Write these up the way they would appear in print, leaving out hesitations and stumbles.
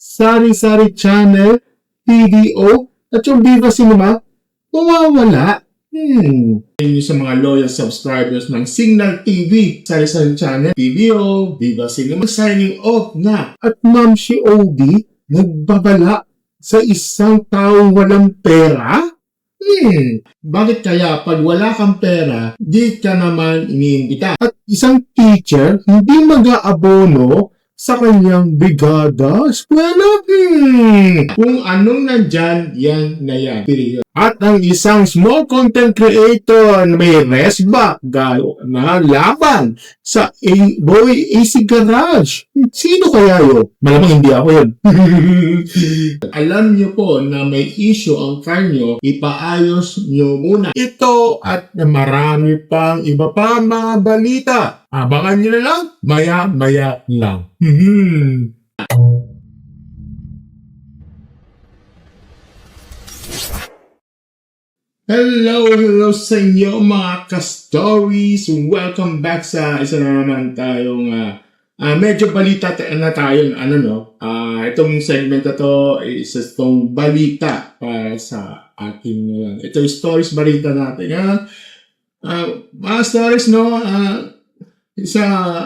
Sari-Sari Channel, PDO, at yung Viva Cinema, mawawala. Yun sa mga loyal subscribers ng Signal TV, Sari-Sari Channel, PDO, Viva Cinema, signing off na. At Ma'am si OD, nagbabala sa isang taong walang pera? Bakit kaya pag wala kang pera, di ka naman iniimbita? At isang teacher, hindi mag-aabono sa kanyang brigada, eskwela. Kung anong nandyan, yan na yan. Period. At ang isang small content creator na may resback na laban sa Boy AC Garage. Sino kaya yun? Malamang hindi ako yun. Alam nyo po na may issue ang car nyo, ipaayos nyo muna. Ito at marami pang iba pa mga balita. Abangan nyo na lang, maya-maya lang. Hello sa inyo mga ka-stories. Welcome back sa isa na naman tayong medyo balita na tayo. Itong segment na to is itong balita para sa ating ito yung stories balita natin. Mga stories, no?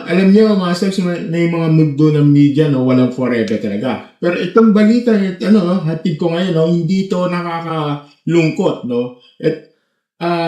Alam niyo mga stories, may mga mundo ng media, no? Walang forever talaga. Pero itong balita, hatid ko ngayon, no? Hindi ito nakakalungkot, no? At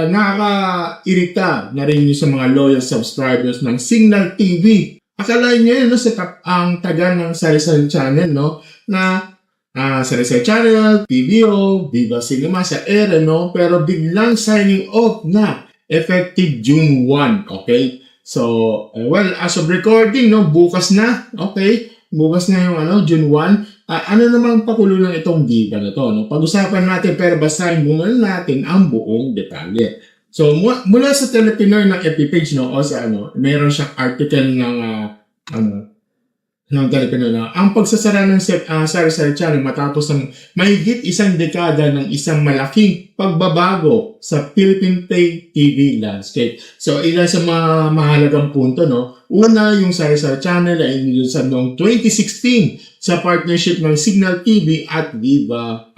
nakaka-irita na rin sa mga loyal subscribers ng Signal TV. Akalain niyo yun, no? Ang taga ng Sari-Sari Channel, no? Na Sari-Sari Channel, PBO, Viva Cinema sa ere, no? Pero biglang signing off na effective June 1, okay? So, as of recording, no, bukas na, okay? Bukas na yung June 1. Ano namang pakulo ng itong Viva na to, no? Pag-usapan natin, pero basahin muna natin ang buong detalye. So, mula sa Telepinoy ng FB page, no, o sa meron siyang article ng Telepinoy na ang pagsasara ng Sari-Sari Channel matapos ng mahigit isang dekada ng isang malaking pagbabago sa Philippine Pay TV landscape. So, ilan sa mga mahalagang punto, no? Una, yung Sari-Sari Channel ay inilunsad noong 2016 sa partnership ng Signal TV at Viva,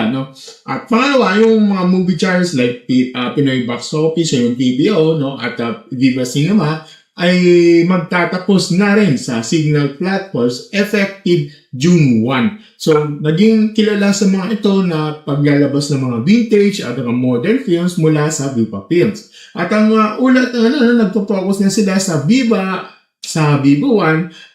no? At pangalawa, yung mga movie channels like Pinoy Box Office, yung PBO, no? At Viva Cinema ay magtatapos na rin sa Signal platforms effective June 1. So, naging kilala sa mga ito na paglalabas ng mga vintage at mga modern films mula sa Viva Films. At ang ulat nagpo-focus na sila sa Viva 1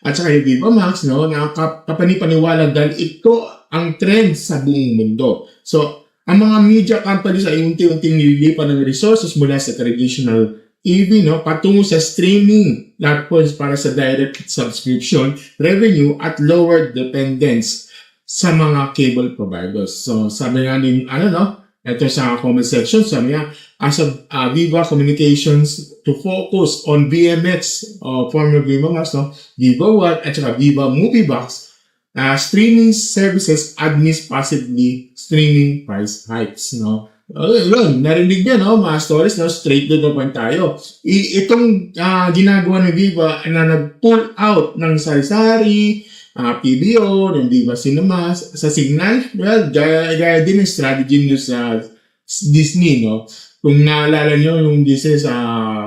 at saka yung Viva Max, no, na kapanipaniwalag dahil ito ang trend sa buong mundo. So, ang mga media companies ay unti-unting nililipan ng resources mula sa traditional TV, no, patungo sa streaming platforms para sa direct subscription revenue at lower dependence sa mga cable providers. So, sabi nga din, ito sa comment section, sabi nga, as of Viva Communications to focus on VMX, former Viva Max, no, Viva One, at saka Viva Movie Box, streaming services amidst possibly streaming price hikes, no. Yun, narinig niya, no, mga stories, no, straight to the point tayo. Itong ginagawa ni Viva na nag-pull out ng Sari-Sari, PBO, ng Viva Cinema, sa Signal, well, gaya din yung strategy nyo sa Disney, no. Kung naalala nyo yung Disney sa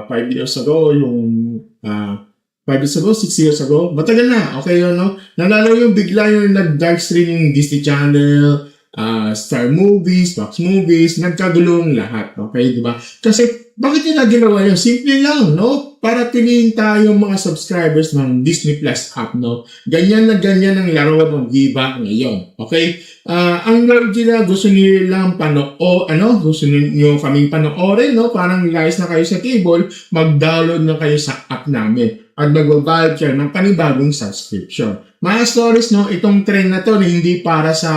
5 years ago, 5 years ago, 6 years ago, matagal na, okay yun, no. Naalala yung bigla yung nag-dark stream yung Disney Channel, Star Movies, Fox Movies, nagkagulong lahat, okay, di ba? Kasi, bakit nila ginawa yun? Simple lang, no? Para piliin tayo mga subscribers ng Disney Plus app, no? Ganyan na ganyan ang laro ng Viva ngayon, okay? Ang original, gusto nilang gusto niyo kaming panoorin, no? Parang guys na kayo sa cable, mag-download na kayo sa app namin at magbabayad kayo ng panibagong subscription. Mga stories, no? Itong trend na to na hindi para sa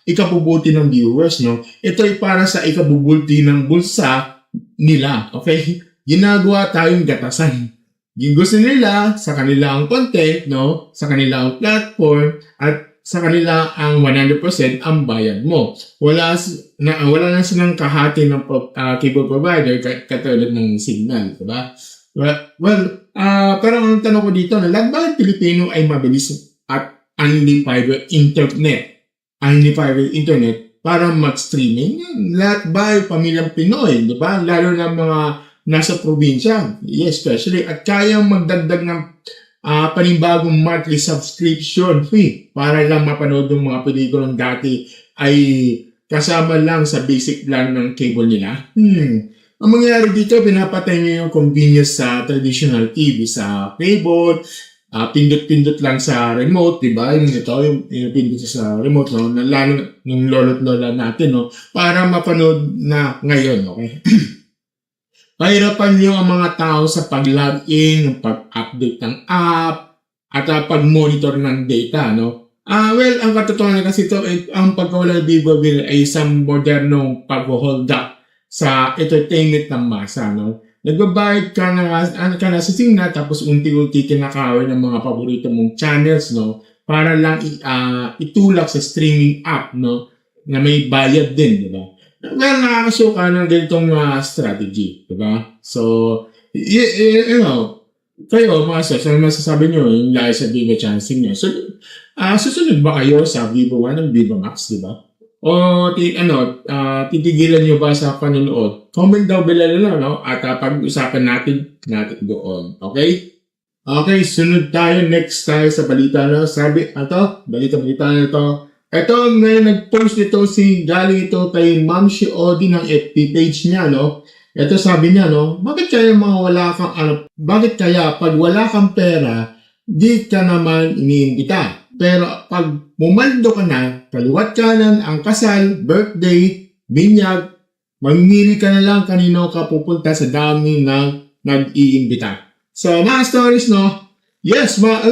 ikabubuti ng viewers, no? Ito ay para sa ikabubuti ng bulsa nila, okay? Ginagawa tayong gatasan. Yung gusto nila sa kanilang content, no? Sa kanilang platform, at sa kanila ang 100% ang bayad mo. Wala na silang kahati ng cable provider katulad ng Signal, diba? Well, pero ang tanong ko dito, bakit Pilipino ay mabilis at unlimited internet. Unlimited internet para mag-streaming. Lahat ba pamilyang Pinoy, di ba? Lalo na mga nasa probinsya, especially, at kayang magdagdag ng panibagong monthly subscription fee para lang mapanood yung mga pelikulang dati ay kasama lang sa basic plan ng cable nila. Ang mangyayari dito, pinapatay nyo yung convenience sa traditional TV, sa cable, pindot-pindot lang sa remote, di ba? Yung pindot sa remote, no? Lalo ng lolo't lola natin, no? Para mapanood na ngayon, okay? Pahirapan nyo ang mga tao sa pag-login, pag-update ng app, at pag-monitor ng data, no? Well, ang katotohanan kasi ito, ang pagkawala ng Viva Bill ay isang modernong pag-hold up sa entertainment ng masa, no? Nagbabayad ka na sa singna, tapos unti-unti kinakawin ng mga paborito mong channels, no? Para lang itulak sa streaming app, no? Na may bayad din, di ba? Well, nakakasuka ng ganitong strategy, di ba? So, you know, kayo, mga sir, ano masasabi nyo yung lahat sa Viva chancing nyo? So, susunod ba kayo sa Viva 1 ng Viva Max, di ba? O titigilan nyo ba sa panonood? Comment daw below lang, no? At pag-usapan natin doon. Okay? Okay, sunod tayo. Next tayo sa balita, no? Sabi, balita na ito. Ito, ngayon nag-post ito galing ito kay Ma'am si Odi ng FB page niya, no? Ito sabi niya, no? Bakit kaya pag wala kang pera, di ka naman iniimbita? Pero pag mumaldo ka na, kaliwat kanan ang kasal, birthday, binyag, mamili ka na lang kanino ka pupunta sa dami ng nag-iimbita. So, mga stories, no? Yes, wag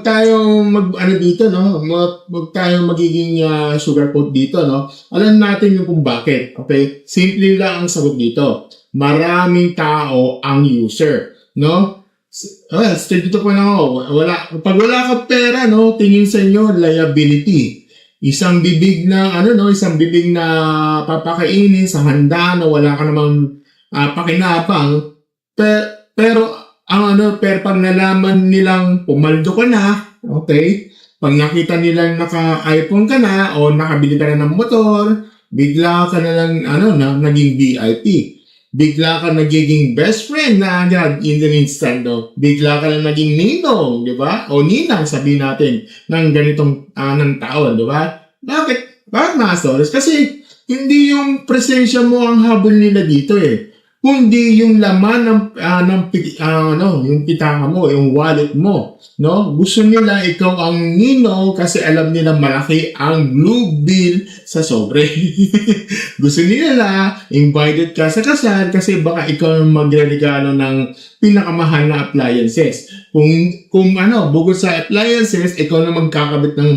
tayong dito, no? Wag tayong magiging sugarcoat dito, no? Alam natin yung kung bakit, okay? Simple lang ang sagot dito. Maraming tao ang user, no? Well, straight dito po na ako. Pag wala kang pera, no, tingin sa inyo, liability. Isang bibig na papakainin sa handa na wala ka namang pakinabang. Pero pag nalaman nilang pumaldo ka na, okay, pag nakita nilang naka-iPhone ka na o nakabili ka na ng motor, bigla ka na lang, naging VIP. Bigla ka nagiging best friend na agad in the instant, no? Bigla ka na naging ninong, di ba? O ninang, sabihin natin, ng ganitong ng taon, di ba? Bakit mga stories? Kasi hindi yung presensya mo ang habol nila dito, kundi yung laman yung pitaka mo, yung wallet mo, no? Gusto nila ikaw ang nino kasi alam nila malaki ang blue bill sa sobre. Gusto nila invited ka sa kasal kasi baka ikaw ang magregalo ng pinakamahal na appliances. Kung bukod sa appliances, ikaw na magkakabit ng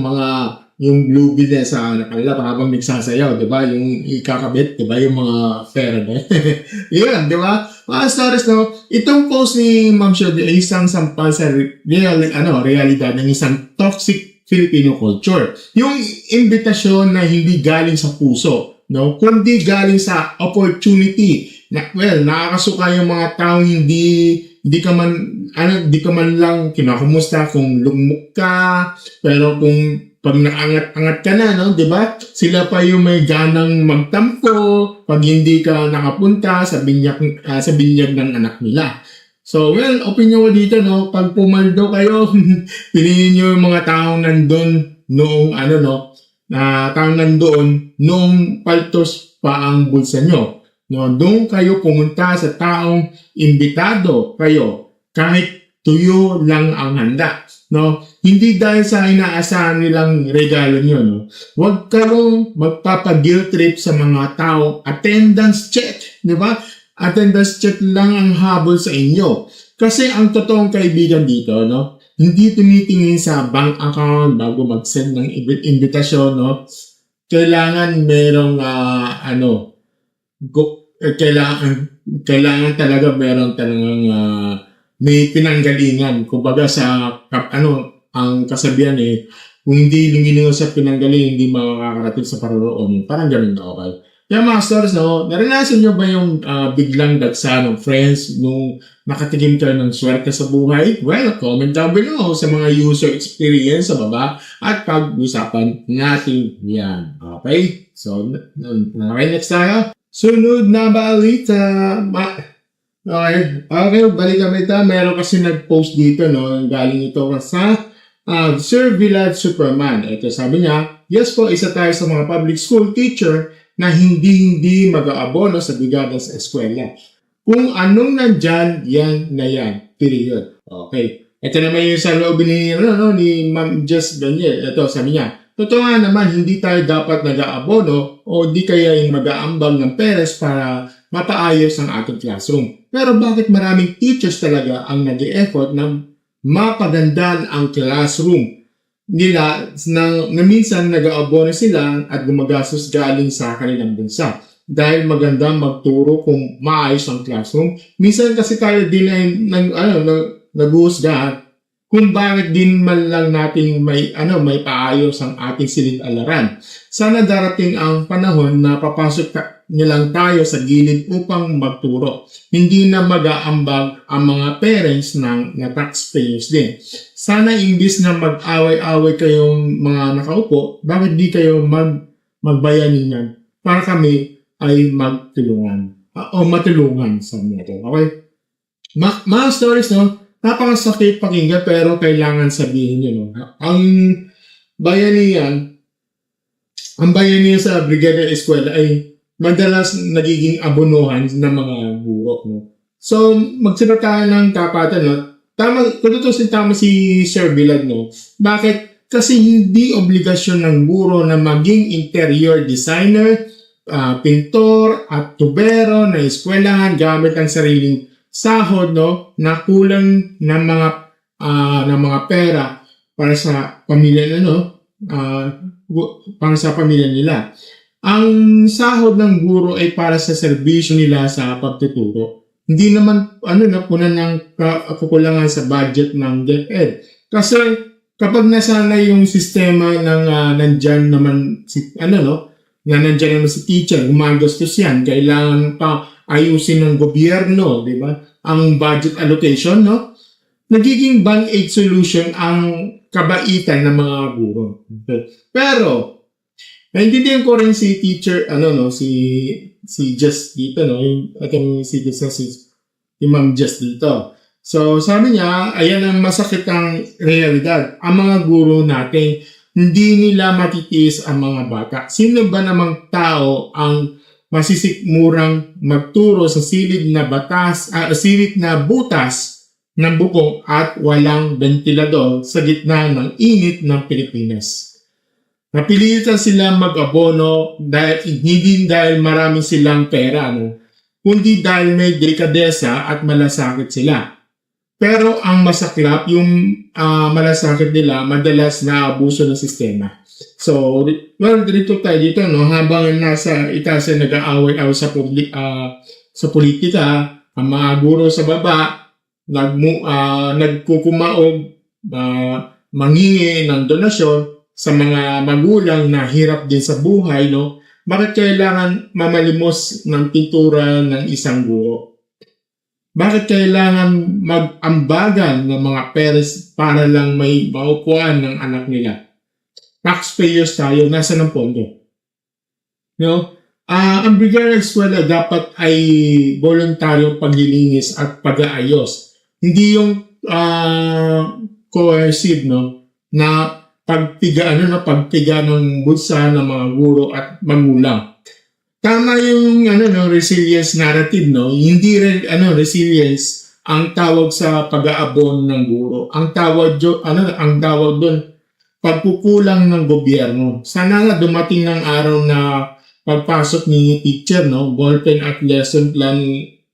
yung blue bill na sa kanila habang nagsasayaw, di ba? Yung ikakabit, di ba? Yung mga pera na. Yun, di ba? Mga stories, no? Itong post ni Ma'am Shod ay isang sampal sa realidad ng isang toxic Filipino culture. Yung imbitasyon na hindi galing sa puso, no? Kundi galing sa opportunity. Nakakasuka yung mga taong hindi ka man lang kinakumusta kung lumuk ka, pero kung pag nakaangat-angat ka na, no, 'di ba? Sila pa yung may ganang magtampo pag hindi ka nakapunta sa binyag ng anak nila. So, well, opinion ko dito, no, pag pumaldo kayo, piliin niyo yung mga taong nandoon noong taong nandoon noong paltos pa ang bulsa nyo. No, doon kayo pumunta sa taong imbitado kayo kahit tuyo lang ang handa. No, hindi dahil sa inaasahan nilang regalo nyo, no. Huwag kayong magpapa-guilt trip sa mga tao. Attendance check, di ba? Attendance check lang ang habol sa inyo. Kasi ang totoong kaibigan dito, no, hindi tumitingin sa bank account bago mag-send ng invitasyon, no. Kailangan merong kailangan talaga meron talagang may pinanggalingan. Kumbaga sa ang kasabihan kung hindi lumilingon sa pinanggalingan, hindi makakarating sa paroroon. Parang ganun na, okay? Kaya masters, no, naranasan nyo ba yung biglang dagsa ng friends nung nakatikim kayo ng swerte sa buhay? Well, comment down below sa mga user experience sa baba at pag-usapan natin yan. Okay? So, okay, next tayo. Sunod na balita. Okay, balik kami ito. Meron kasi nag-post dito, no? Galing ito sa Sir Village Superman. Ito sabi niya, yes po, isa tayo sa mga public school teacher na hindi mag-aabono sa bigada sa eskwela. Kung anong nandyan, yan na yan. Period. Okay. Ito naman yung sa loob ni Ma'am Jess Daniel. Ito, sabi niya, totoo nga naman, hindi tayo dapat nag-aabono o di kaya yung mag-aambag ng peres para mapaayos ang ating classroom. Pero bakit maraming teachers talaga ang nag-e-effort na mapagandaan ang classroom nila na minsan nag-aabono sila at gumagastos galing sa kanilang bansa. Dahil magandang magturo kung maayos ang classroom. Minsan kasi tayo din ay nag-uusga kung bakit din man lang natin may paayos ang ating silid-alaran. Sana darating ang panahon na papasok nilang tayo sa gilid upang magturo. Hindi na mag-aambag ang mga parents na taxpayers din. Sana imbis na mag-away-away kayong mga nakaupo, bakit di kayo magbayaningan para kami ay magtulungan o matulungan sa mga. Okay? Mga stories, no? Napakasakit pakinggan pero kailangan sabihin nyo, no? Ang bayanihan sa Brigada Eskwela ay madalas nagiging abonohan ng mga guro, no? So, magsabi tayo ng tapatan, no? Tama si Sir Bilad, no? Bakit? Kasi hindi obligasyon ng guro na maging interior designer, pintor at tubero na eskwelahan gamit ang sariling sahod, no, na kulang ng mga pera para sa pamilya para sa pamilya nila. Ang sahod ng guro ay para sa serbisyo nila sa pagtuturo. Hindi naman punan ng kakulangan sa budget ng DepEd. Kasi kapag nasanay yung sistema ng nandyan naman nandiyan naman si teacher, gumagastos yan. Kailangan pa ayusin ng gobyerno, di ba? Ang budget allocation, no? Nagiging band-aid solution ang kabaitan ng mga guro. Okay. Pero, naintindihan ko rin si teacher, si Jess dito, no? Si Ma'am Jess dito. So, sabi niya, ayan ang masakit ang realidad. Ang mga guro natin, hindi nila matitiis ang mga bata. Sino ba namang tao ang masisikmurang magturo sa silid na butas ng bukong at walang ventilador sa gitna ng init ng Pilipinas? Napilitan sila mag-abono hindi dahil marami silang pera, kundi dahil may delikadesa at malasakit sila. Pero ang masaklap, yung malasakit nila, madalas na abuso ng sistema. So, dito tayo dito, no? Habang nasa itaas ay nag-aaway-away sa politika, ang mga guro sa baba, nagkukumaog, mangingi ng donasyon sa mga magulang na hirap din sa buhay, no? Bakit kailangan mamalimos ng pintura ng isang guro? Bakit kailangan mag-ambagan ng mga parents para lang may maupuan ng anak nila? Taxpayers tayo, nasa ng pondo. No? Ang Brigada Eskwela dapat ay voluntaryong paglilinis at pag-aayos. Hindi yung coercive, no? Na pagpiga ng bulsa ng mga guro at magulang. Tama yung resilience narrative, no? Hindi rin resilience ang tawag sa pag-aabon ng guro. Ang tawag doon pagkukulang ng gobyerno. Sana nga dumating ng araw na pagpasok ni teacher, no? Ballpen at lesson plan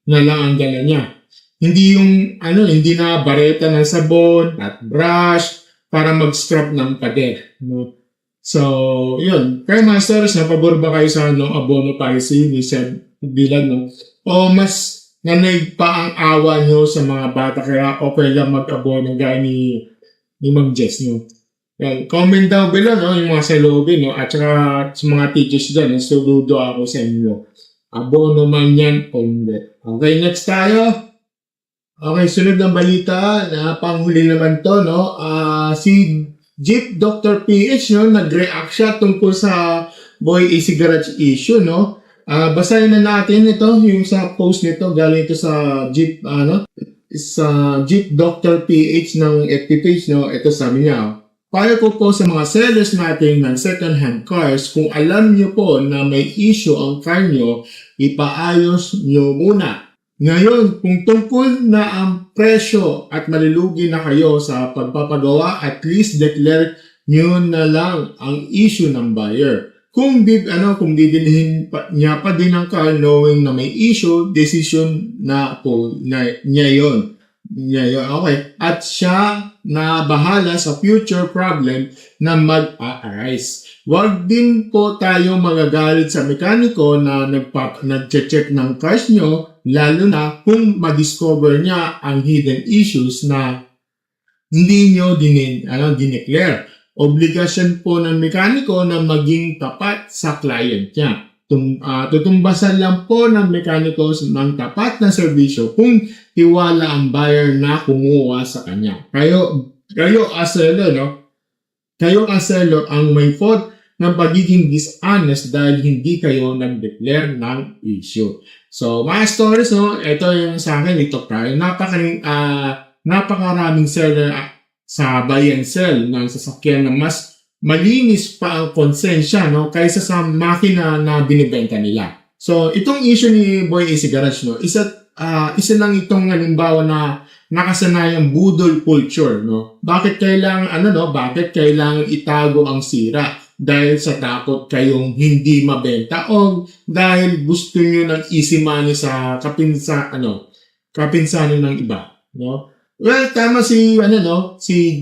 na lang ang dala niya. Hindi yung hindi na bareta ng sabon at brush para mag-scrub ng pader, no? So, yun. Kaya masters, napabor ba kayo sa abono policy ni Sir Bilad, no? O mas nanay pa ang awa nyo sa mga bata kaya okay lang mag-abono gaya ni Ma'am Jess, no? Yan, comment down below, no, yung mga salubin, no, at saka sa mga teachers dyan, saludo ako sa inyo. Abono man yan o hindi. Okay, next tayo. Okay, sunod ng balita, na panghuli naman to, no, si Jeep Dr. PH, no, nag-react siya tungkol sa Boy AC Garage issue, no. Basahin na natin ito, yung sa post nito, galing ito sa Jeep, sa Jeep Dr. PH ng FB page, no. Ito sabi niya, payo ko po sa mga sellers natin ng second-hand cars, kung alam niyo po na may issue ang car niyo, ipaayos niyo muna. Ngayon, kung tungkol na ang presyo at malulugi na kayo sa pagpapagawa, at least declare niyo na lang ang issue ng buyer. Kung didilhin niya pa din ang car knowing na may issue, decision na po niya yun. Okay. At siya na bahala sa future problem na mag-a-arise. Huwag din po tayo magagalit sa mekaniko na nag-check ng cars nyo, lalo na kung ma-discover niya ang hidden issues na hindi nyo dineclare. Obligasyon po ng mekaniko na maging tapat sa client niya. Tutumbasan lang po ng mekaniko ng tapat na serbisyo kung tiwala ang buyer na kumuha sa kanya. Kayo as seller, no? Kayo as seller ang may fault ng pagiging dishonest dahil hindi kayo nag-declare ng issue. So, mga stories, no? Ito yung sa akin, ito tayo. Napakaraming seller sa buy and sell ng sasakyan na mas malinis pa ang konsensya, no, kaysa sa makina na binibenta nila. So, itong issue ni Boy AC Garage, no, isa lang itong halimbawa na nakasanayang budol culture, no. Bakit kailangan itago ang sira? Dahil sa takot kayong hindi mabenta o dahil gusto niyo ng easy money sa kapinsanan ng iba, no? Well, tama si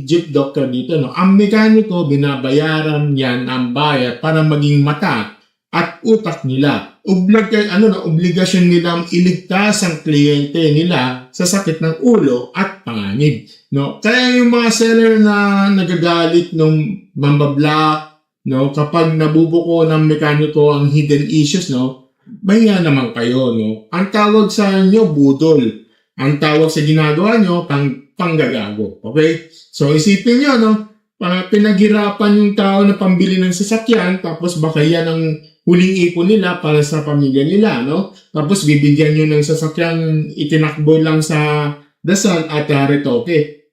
Jeep Doctor dito, no. Ang mekaniko, binabayaran yan ang buyer para maging mata at utak nila. Obligasyon nilang iligtas ang kliyente nila sa sakit ng ulo at panganib, no. Kaya yung mga seller na nagagalit nung mambablock, no, kapag nabubuko ng mekaniko ang hidden issues, no, bayan naman kayo, no. Ang tawag sa inyo, budol. Ang tawag sa ginagawa nyo, panggagago. Okay? So, isipin nyo, no? Pinaghirapan yung tao na pambili ng sasakyan, tapos baka yan ang huling ipon nila para sa pamilya nila, no? Tapos bibigyan nyo ng sasakyan, itinakbo lang sa dasal at retoke.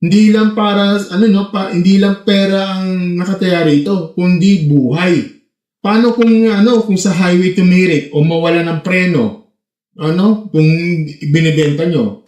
Hindi lang hindi lang pera ang nakataya rito, kundi buhay. Paano kung sa highway tumirik o mawala ng preno? Kung binibenta nyo.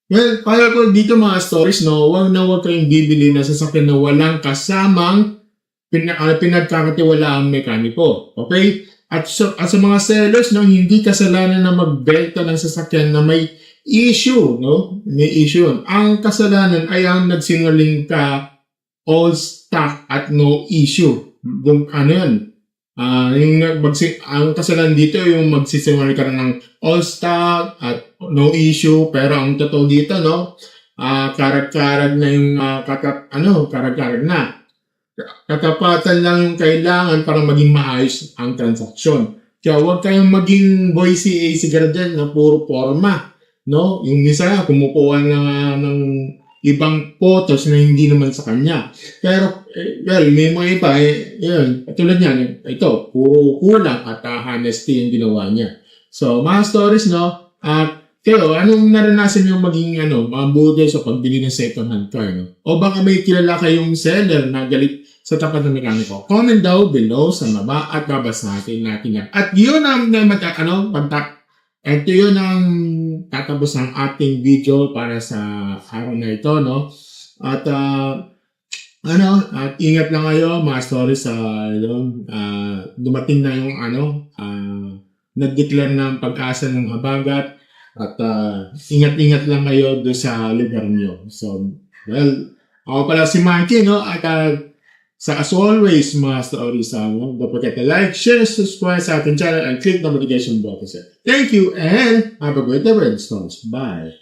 Well, para ko dito mga stories, no, wag kayong bibili na sasakyan na walang kasamang pinagkakatiwalaang mekaniko. Okay? At sa mga sellers, no, hindi kasalanan na magbenta ng sasakyan na may issue, no? May issue. Ang kasalanan ay ang nagsinungaling ka all stock at no issue. Yan? Ang kasalanan dito yung magsisinungaling ka ng all stock at no issue, pero ang totoo dito, no, karag-karag na yung karag-karag na. Katapatan lang yung kailangan para maging maayos ang transaksyon. Kaya huwag kayong maging Boy AC Garage na puro forma, no? Yung isa kumukuha ng ibang photos na hindi naman sa kanya. Pero, may mga iba, yun, tulad niyan, ito, puro kulang at honesty yung ginawa niya. So, mga stories, no? Kayo, anong naranasan yung maging, mga budol sa pagbili ng second-hand car, no? O baka may kilala kayong seller na galit sa tapat ng mekaniko? Comment down below sa baba at babasahin natin yan. At yun ang ito yun ang tatapos ng ating video para sa araw na ito, no? At at ingat lang kayo mga stories sa dumating na yung nag-declare ng pag-asa ng habagat at ingat-ingat lang kayo doon sa lugar nyo. So, well, ako pala si Mikey, no? At as always, mga stories, don't forget to like, share, subscribe sa ating channel and click the notification button. Thank you and have a great day, stories. Bye!